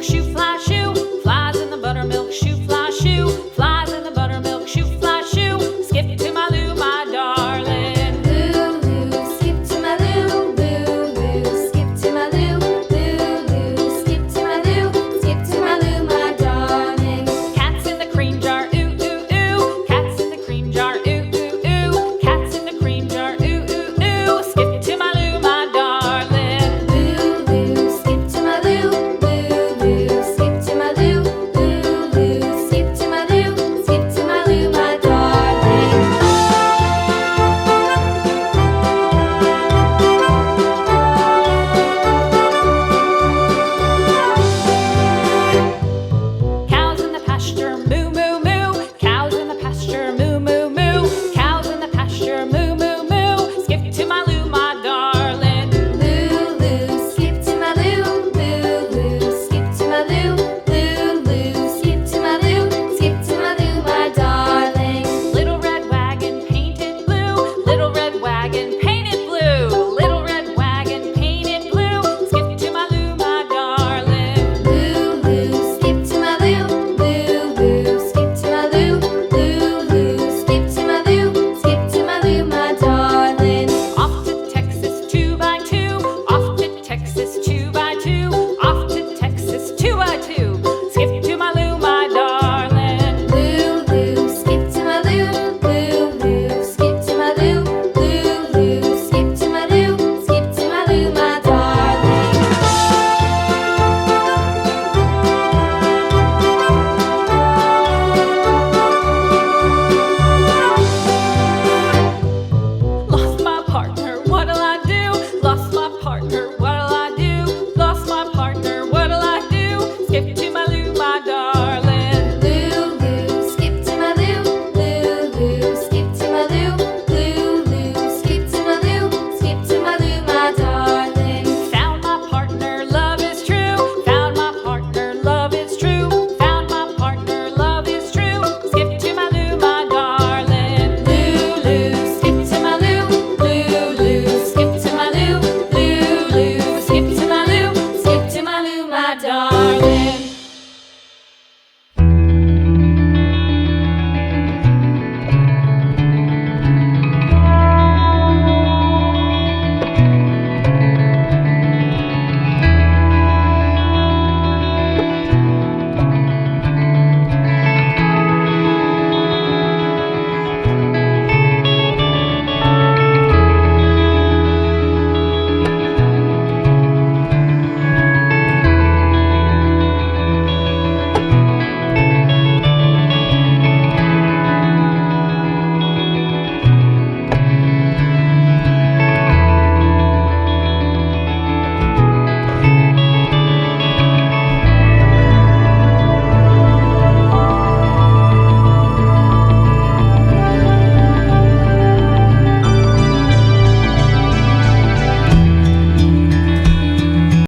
buttermilk shoe, fly shoe. Flies in the buttermilk shoe, fly shoe. Flies in the buttermilk shoe, fly shoe. Skip to my Lou, my darling. Lou, skip to my Lou, Lou, skip to my Lou, Lou, skip to my Lou, skip to my Lou, my darling. Cats in the cream jar, ooh, ooh, ooh. Cats in the cream jar, ooh, ooh, ooh. Cats in the cream jar, ooh, ooh, ooh. Skip to my Lou, my darling. Lou, skip to my Lou, Lou, skip to my Lou, Lou, skip to my Lou, skip to my Lou, my darling. Cows in the pasture, moo, moo, moo. Cows in the pasture, moo, moo, moo. Cows in the pasture, moo, moo, moo. Skip to my Lou, my darling. Lou, skip to my Lou, Lou, skip to my Lou, Lou, skip to my Lou, skip to my Lou, my darling. Little red wagon painted blue. Little red wagon painted blue. Little red wagon painted blue. Skip to my Lou, my darling. Lou, skip to my Lou, Lou, skip to my Lou, Lou, skip to my Lou, skip to my Lou, my darling. Off to Texas 2x2. Off to Texas 2x2. Off to Texas 2x2. Skip to my Lou, my darling. Lou, skip to my Lou, Lou, skip to my Lou, Lou, skip to my Lou, skip to my Lou, my darling. Lost my partner, what'll I do? Lost my partner, what'll I do? Lost my partner, what'll I do? Skip to my Lou, my darling. Lou, skip to my Lou, Lou, skip to my Lou, Lou, skip to my Lou, skip to my Lou, my darling. Found my partner, love is true. Found my partner, love is true. Found my partner, love is true. Skip to my Lou, my darling. Lou, skip to my Lou, Lou, skip to my Lou, Lou, skip to my Lou, skip to my Lou, my darling.